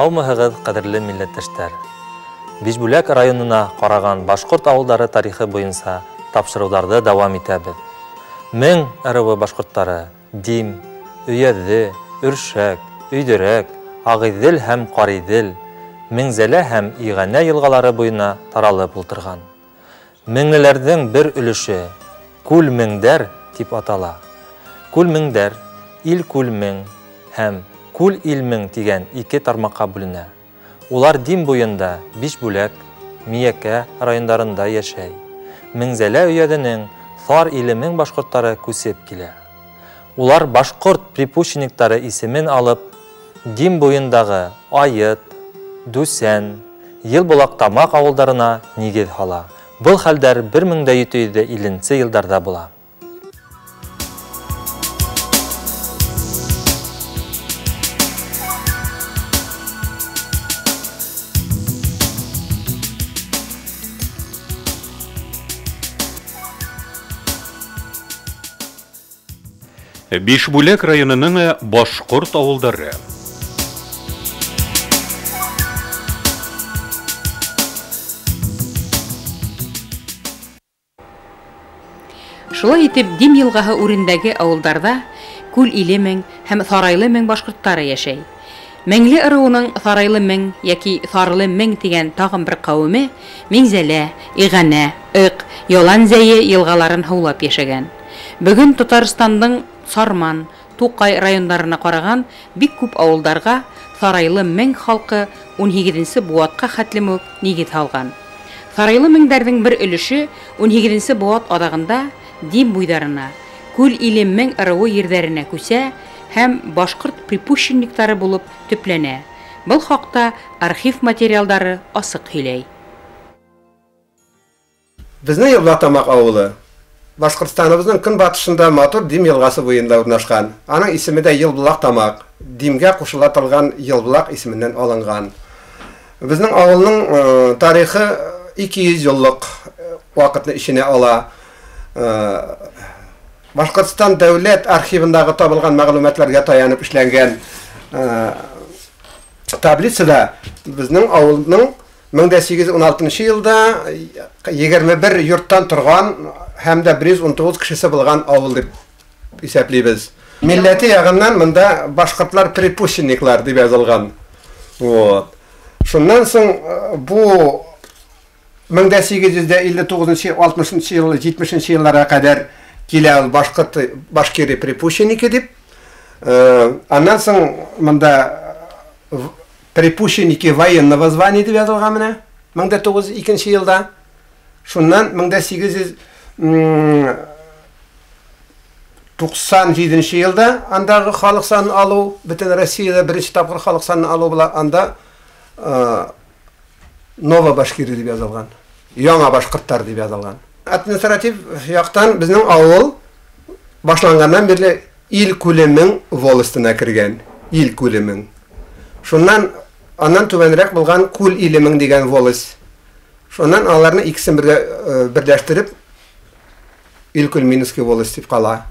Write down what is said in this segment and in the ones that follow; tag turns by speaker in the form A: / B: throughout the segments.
A: Саумыһығыҙ, ҡәҙерле милләттәштәр. Бишбүләк районына ҡараған башҡорт ауылдары тарихы буйынса тапшырыуҙарҙы дауам итәбеҙ. Мең ырыуы башҡорттары Дим, Өйәҙҙе, Өршәк, Өйҙөрәк, Ағиҙел һәм Ҡариҙел, Меңзәлә һәм Иғәнә йылғалары буйына таралып ултырған. Меңлеләрҙең бер өлөшө Күл-Меңдәр тип атала. Күл-Меңдәр, Ил-Күл-Мең һәм Күл-Ил-Мең тигән ике тармаҡҡа бүленә. Улар Дим буйында Бишбүләк, Миәкә райондарында йәшәй. Меңзәлә өйәҙенең Thar илемен башҡорттары күсеп килә. Улар башҡорт припущенниктары исемен алып, Дим буйындағы Айыт, Дүсән, Йылбулаҡ-Тамаҡ ауылдарына нигеҙ һала. Был хәлдәр 1750 йылдарҙа була.
B: Бишбүләк районының башҡорт ауылдары.
C: Шулай итеп, Дим йылғаһы үрендәге ауылдарҙа Күл-Иле-Мең һәм Ҫарайлы-Мең башҡорттары йәшәй. Мәңле ырыуының Ҫарайлы-Мең йәки Ҫарлы-Мең тигән тағын бер ҡауеме Миңзәлә, Иғәнә, Ыҡ, Ялан-Зәйе йылғаларын һыулап йәшәгән. Бөгөн Татарстандың Сарман, Туҡай райондарына ҡараған бик күп ауылдарға Ҫарайлы-Мең халҡы 18-нсе быуатҡа хәтлем үк нигеҙ һалған. Ҫарайлы-Меңдәрҙең бер өлөшө 18-нсе быуат аҙағында Дим буйҙарына, Күл-Иле-Мең ырыуы ерҙәренә күсә һәм башҡорт припущенниктары булып төпләнә. Был хаҡта архив материалдары асыҡ һөйләй.
D: Безнең Йылбулаҡ-Тамаҡ ауылы Башҡортостаныбыҙҙың көнбатышында матур Дим йылғасы буйында урнашҡан. Аның исеме дә Йылбулаҡ-Тамаҡ. Димгә ҡушылатылған Йылбулаҡ исеменән алынған. Безнең ауылның тарихы 200 йыллыҡ ваҡытны ишенә ала. Башҡортостан дәүләт архивындағы табылған мәғлүмәтләргә таянып эшләнгән таблицада безнең ауылның 1816 йылда 21 йорттан торған һәм дә 119 кешесе булган авыл дип исәплибез. Милләте ягыннан монда башҡортлар припущенниклар дип язылған. Шуннан соң бу 1859-60 йыл, 70 йылларға кадәр килә ул башкирий припущенники дип. Аннан соң монда припущенники военного звания дип язылған менә 1902 йылда. Шуннан 1897 йылда андағы халық санын алу, бүтін Россияда бірінші тапқыр халық санын алу була, анда Нова Башкирия дип язылған. Яңа башҡорттар дип язылған. Административ яҡтан безнең ауыл башланғаннан бирле Ил-Күле-Мең волостына кергән. Ил-Күле-Мең. Шуннан аннан түбәнерәк булған Күл-Иле-Мең дигән волость. Шуннан аларны икесен берләштереп Ил-Күл-Минский волость дип ҡала.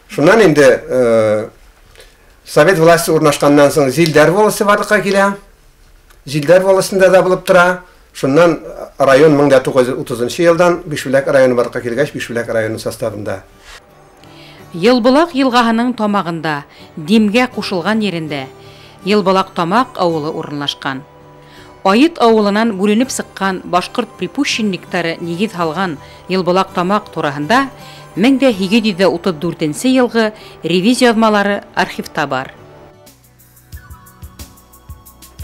D: Шуннан инде Совет власти урнашҡаннан соң Зилдәр волосты барлыҡҡа килә. Зилдәр волостында да булып тора. Шуннан район 1930 йылдан Бишбүләк районы барлыҡҡа килгәч, Бишбүләк районы составында.
C: Йылбулаҡ йылғаһының тамағында, Димгә ҡушылған ерендә Йылбулаҡ-Тамаҡ ауылы урынлашҡан. Айыт ауылынан бүленеп сыҡҡан башҡорт припущенниктары нигеҙ һалған Йылбулаҡ-Тамаҡ тураһында 1834 йылғы ревизия яҙмалары архивта бар.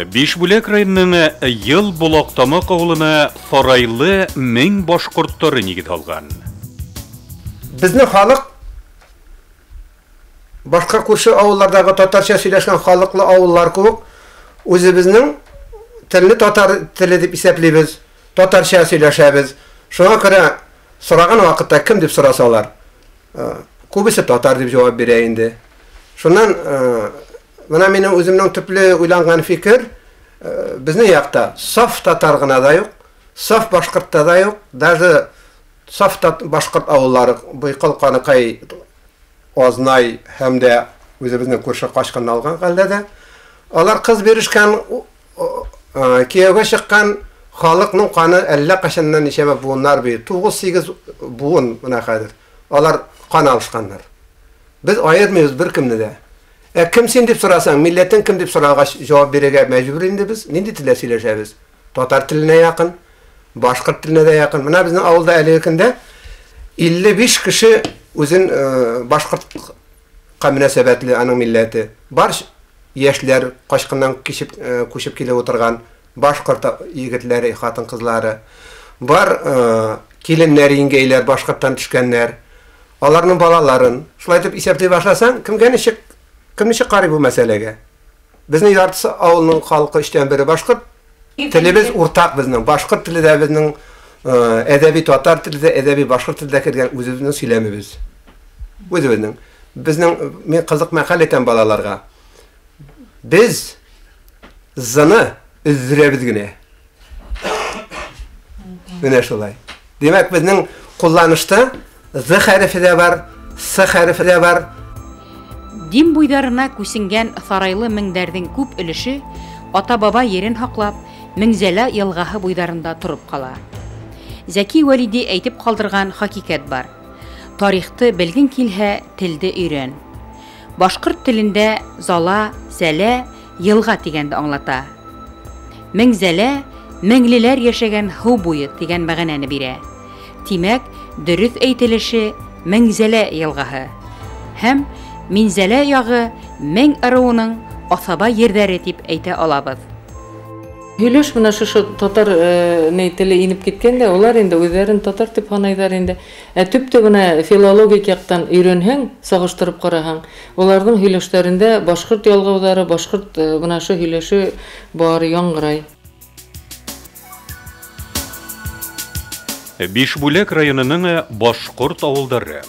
B: Бишбүләк районының Йылбулаҡ-Тамаҡ ауылына Ҫарайлы-Мең башҡорттары нигеҙ һалған.
D: Безнең халыҡ башҡа күрше ауылларҙағы татарча сөйләшкән халыҡлы ауыллар кеүек үзебезнең телне татар теле дип исәплибез, татарча сөйләшәбез. Шуңа күрә сораған ваҡытта кем дип сорасалар, күбесе татар дип җавап бирә инде. Шуннан менә минең үземнең төпле уйланған фикер, безнең яҡта саф татар ғына да юҡ, саф башҡорт да юҡ, даже саф башҡорт ауыллары Быйҡыл, Ҡаныкай, Азнай һәм дә үзебезнең күрше Ҡашҡан алған хәлдә, алар ҡыз бирешкән кияүгә чыккан халыкның каны әллә кашаннан ничәмә буыннар бит. 9-8 буын менә хәзер. Алар кан алышканнар. Без аермыйбыз беркемне дә. Кем син дип сорасаң, милләтең кем дип сорагач җавап бирергә мәҗбүр инде без. Нинди телдә сөйләшәбез? Татар теленә якын, башкорт теленә дә якын. Менә безнең авылда әле көндә 55 кеше үзен башкортка мөнәсәбәтле аның милләте. Бар яшьләр кашкыннан күчеп килеп утырган башкорт егетләре, хатын-кызлары. Бар киленнәр, иңгәйләр, башкорттан төшкәннәр. Аларның балаларын шулай итеп исәпләй башласаң, кем ничек карый бу мәсьәләгә? Безнең яртысы авылның халкы эштән бери башкорт. Телебез уртак безнең. Башкорт теле дә безнең әдәби татар теле дә, әдәби башкорт теле дә кергән үзебезнең сөйләмебез. Үзебезнең. Безнең мен кызык мәкаль итәм балаларга. Biz zını üzürəbiz günə. Günə şolay. Demək bizning kullanışda z hərfi də var, s hərfi də var.
C: Дим буйдарына күсенгән сарайлы меңдәрдең күп өлеше ата-баба ерен хаклап, Меңзәлә елгаһы буйдарында турып кала. Зәки Валиди әйтеп калдырган хакыйкать бар. Тарихты белгән килһә, телде өйрән. Башкорт телендә зала, зәлә, елга дигәнде аңлата. Меңзәлә меңлеләр яшәгән һу буе дигән мәгънәне бирә. Тимәк, дөрес әйтелеше Меңзәлә елгаһы. Һәм Минзәлә ягы Мең ырыуының асаба ердәре дип әйтә алабыз.
E: Һөйләш менә шушы татар теле инеп киткәндә, улар инде үзләрен татар дип саныйлар инде. Төптә менә филологик яктан өйрәнһәң, сагыштырып караһаң, уларның һөйләшләрендә башкорт ялгаулары, башкорт менә шу һөйләше бар яңгырай.
B: Бишбүләк районының башкорт авылдары.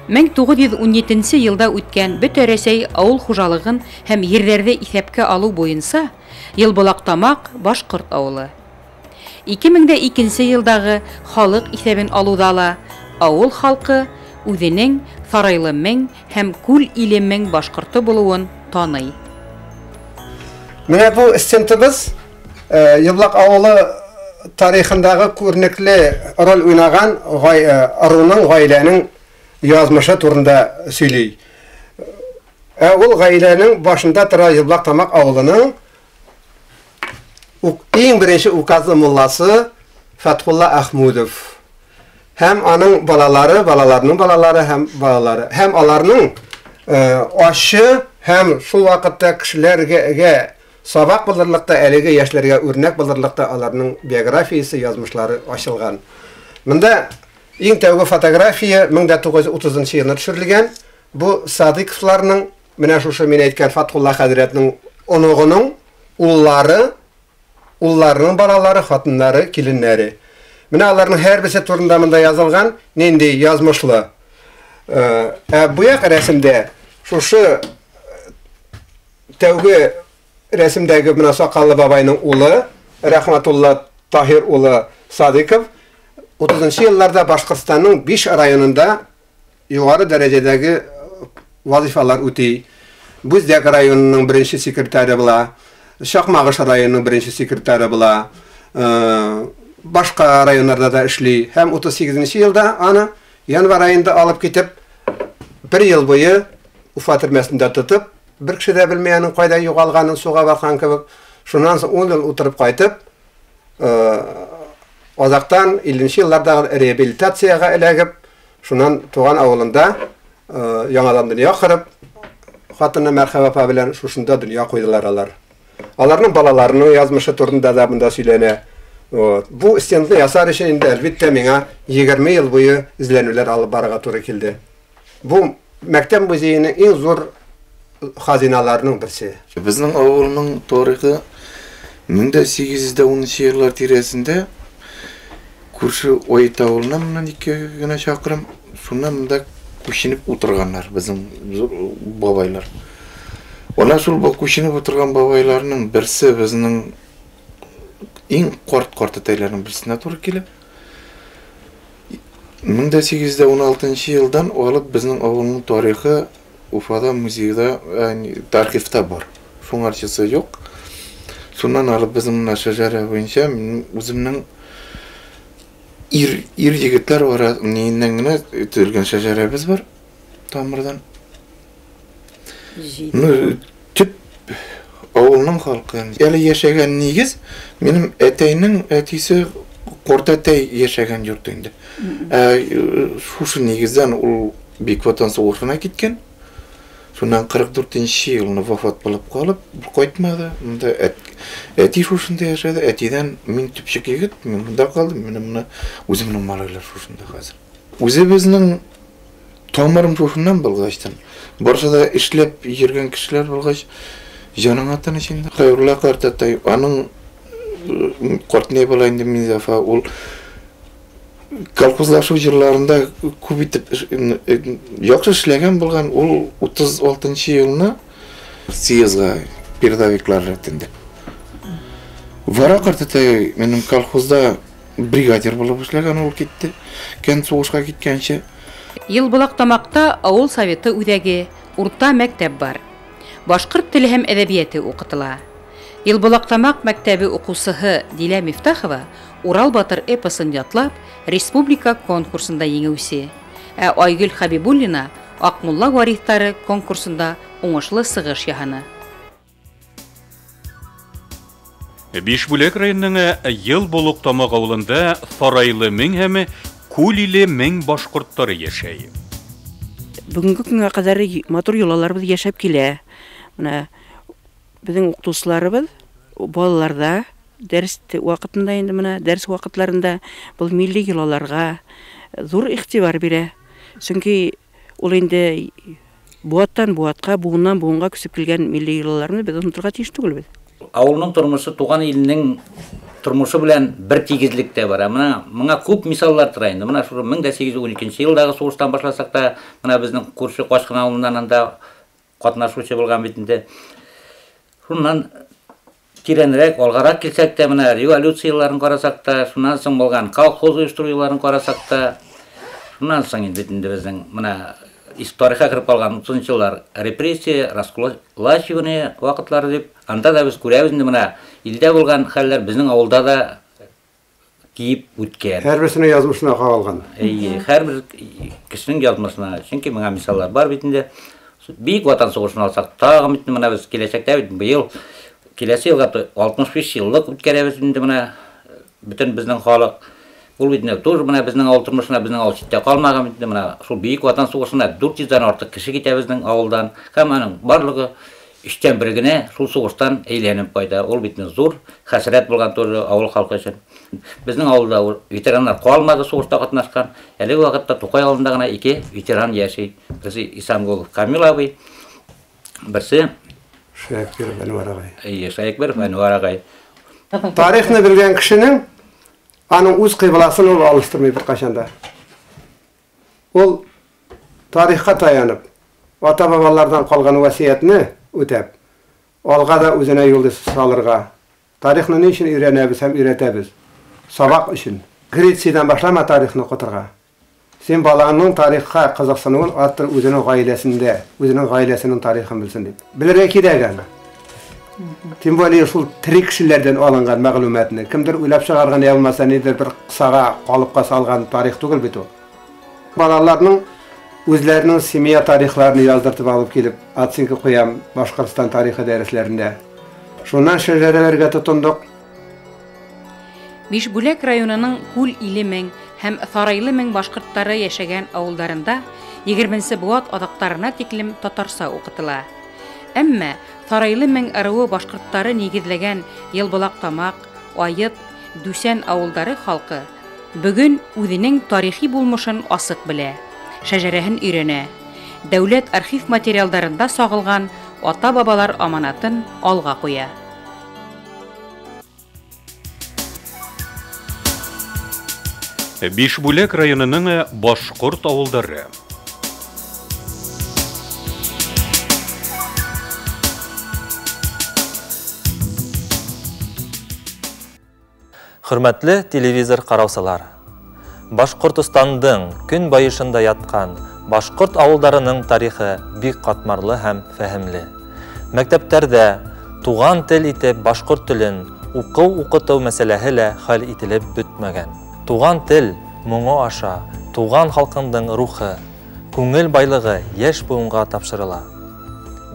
C: 1917 елда үткән Бөтә Рәсәй авыл хуҗалыгын һәм ерләрне исәпкә алу буенча Елбулактамак башкорт авылы. 2002 елдагы халык исәбен алуда ла авыл халкы үзенең Сарайлы Мең һәм Күл Иле Мең башкорты булуын таный.
D: Менә бу истентибез Елбулак авылы тарихындагы күренекле роль уйнаган ырыуның, гаиләнең yazmışı turunda söyley. Ул гаиләнең башында тора Елбулактамак авылының иң беренче указлы мулласы Фатхулла Ахмудов. Һәм аның балалары, балаларының балалары һәм балалары. Һәм аларның ашы һәм шул вакытта кешеләргә сабак булырлыкта, әлеге яшьләргә үрнәк булырлыкта аларның биографиясе, язмышлары ачылган. Монда иң тәүге фотография 1930 елда төшерелгән. Бу Садыйковларның, менә шушы мин әйткән Фатхулла хәзрәтнең онугының улларының балалары, хатыннары, киленнәре. Менә аларның һәрберсе турында монда язылган, нинди язмышлы. Бу як рәсемдә шушы тәүге рәсемдәге менә Сакаллы бабайның улы Рахматулла Таһир улы Садыйков 30 елларда Башкортстанның 5 районында югары дәрәҗәдәге вазифалар үти. Бүздәк районының беренче секретаре була, Шакмагыш районының беренче секретаре була, башка районнарда да эшли. Һәм 38 елда аны январь айында алып китеп, 1 ел буе Уфа төрмәсендә тотып, бер кеше дә белмәгәнен, кайда югалганын, суга барган кебек, шуннан соң 10 ел утырып кайтып, Азактан 50 елларда реабилитацияга эләгеп, шуннан туган авылында яңадан дөнья кырып, хатыны мәрхәбә апа белән шушында дөнья куйдылар алар. Аларның балаларының язмышы турында да монда сөйләнә. Бу стенны ясар өчен инде әлбәттә миңа 20 ел буе изләнүләр алып барырга туры килде. Бу мәктәп музейының иң зур хазиналарының берсе.
F: Безнең авылның тарихы 1810 еллар тирәсендә күрше Ойт авылына моннан 2 генә чакрым, шуннан монда күченеп утырганнар безнең бабайлар. Ана шул күченеп утырган бабайларның берсе безнең иң карт әтәйләрнең берсенә туры килә. 1816 жылдан алып біздің ауылның тарихы Уфада музейда архивта бар. Шуң арчысы жоқ. Сонан алып біздің мына шажара бойынша өзімнің ир жігіттер бар, нейінен гіне өтілген шажарабыз бар тамырдан. Түп ауылның халқы. Әлі ешеген негіз, менің әтейнің әтейсі Қортатай ешеген жүртіңді. Шушы негізден ол Бекватан соғышына кеткен. Сонан 44-ші жылына вафат болып қалып, бұл қайтмады. Әтей шушында ешеді, әтейден мен түпшік егіт, мен мұнда қалдым, мен өзімнің малайлар шушында қазір. Өзі біздің тамырым шушыннан болғаштан. Баршада ішлеп ерген кішілер болғаш, жаның аттан ішінде. Қайырлы Қартатай, аның қортынай болайынды мен зафа, ол колхозлашу жырларында көбейтіп жақсы ішлеген болған, ол 36-ші жылына съезға передовиклар ретінде. Вара Қартатай менің колхозда бригадир болып ішлеген, ол кетті. Кен соғышқа кеткенше.
C: Елбулақтамақта ауыл советы үдәге урта мәктәп бар. Башқұрт тілі һәм әдәбияты оқытыла. Елбулақтамақ мәктәбі оқусыһы Дилә Мифтахова Урал Батыр эпосын ятлап, республика конкурсында еңеүсе. Айгөл Хабибуллина Ақмулла варихтары конкурсында уңышлы сығыш яһаны.
B: Бишбүләк районының Елбулақтамақ ауылында Сарайлы мең һәм Күлиле мең башқұрттары яшәй.
G: Бүгінгі күнге қадар матур йолаларыбыз яшәп килә. Менә безнең укытучыларыбыз балаларда дәрес вакытында инде менә дәрес вакытларында бу милли йолаларга зур игътибар бирә. Чөнки ул инде буаттан буатка, буыннан буынга күсеп килгән милли йолаларны без онытырга тиеш түгелбез.
H: Авылның тормышы туган илнең тормышы белән бер тигезлек тә бар. Моңа күп мисаллар тора инде. Менә шу 1812 елдагы сугыштан башласак та, менә безнең күрше Кашкын авылыннан анда катнашучы булган бит инде. Шуннан тирәнрәк, алгарак килсәк тә, менә революцияларын карасак та, шуннан соң булган колхоз оештыруларын карасак та, шуннан соң инде безнең менә тарихка кирип калган 30 еллар репрессия, раскулачивание вакытлары дип, анда да без күрәбез инде менә илдә булган хәлләр безнең авылда да киеп үткән.
D: Һәрберсенең язмышына калган.
H: Һәрбер кешенең язмышына, чөнки моңа мисаллар бар бит инде. Бик ватан сугышын алсак, тагы бит менә без киләчәктә бит быел киләсе елга 65 еллык үткәрәбез инде менә бөтен безнең халык. Ул бит инде тур менә безнең авыл тормышына, безнең авыл читтә калмаган бит менә шул бик ватан сугышына 400-дан артык кеше китә безнең авылдан. Һәм аның барлыгы эштән бер генә шул сугыштан әйләнеп кайта. Ул бит зур хәсрәт булган туры авыл халкы өчен. Безнең авылда ветераннар калмады сугышта катнашкан. Әлеге вакытта Тукай авылында гына 2 ветеран яши. Берсе Исамгулов Камил абый, берсе
D: Шәкир Әнвәр агай.
H: Шәкир Әнвәр агай.
D: Тарихны белгән кешенең аның үз кыйбласын ул алыштырмый бер кашанда. Ул тарихка таянып, ата-бабалардан калган васиятны үтәп, алга да үзенә юлды салырга. Тарихны ни өчен өйрәнәбез һәм өйрәтәбез? Сабак өчен. Грециядән башлама тарихны укытырга. Сен балаңның тарихка кызыксынуын аттыр үзенең гаиләсендә, үзенең гаиләсенең тарихын белсен дип. Белергә кирәк аны. Тем более шул тирек кешеләрдән алынган мәгълүматны кемдер уйлап чыгарган я булмаса нидер бер кысага калыпка салган тарих түгел бит ул. Балаларның үзләренең семья тарихларын яздыртып алып килеп, оценка куям Башкортстан тарихы дәресләрендә. Шуннан шәҗәрәләргә тотындык.
C: Бишбүләк районының Күл иле мең һәм Сарайлы мең башкортлары яшәгән авылларында 20 буат адактарына тиклем татарча укытыла. Әмма Сарайлы мең ырыуы башкортлары нигезләгән Елбулактамак, Айыт, Дүсән авылдары халкы бүген үзенең тарихи булмышын асык белә, шәҗәрәһен өйрәнә. Дәүләт архив материалларында сагылган ата-бабалар аманатын алга куя.
B: Бишбүләк районының башкорт авылдары.
A: Хөрмәтле телевизор караусылар. Башкортостандың көн байышында яткан башкорт авылдарының тарихы бик катмарлы һәм фәһемле. Мәктәптәрдә туган тел итеп башкорт телен укыту мәсьәләһе лә хәл ителеп бетмәгән. Туган тел моңы аша туган халкының рухы, күңел байлыгы яшь буынга тапшырыла.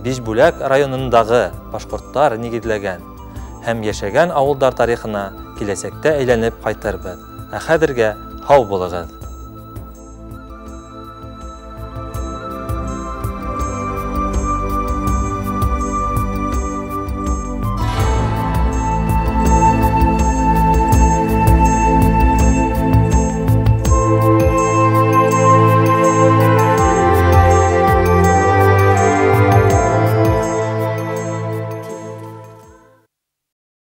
A: Бишбүләк районындагы башкортлар нигезләгән һәм яшәгән авылдар тарихына киләсәктә әйләнеп кайтырбыз. Ә хәзергә һау булыгыз.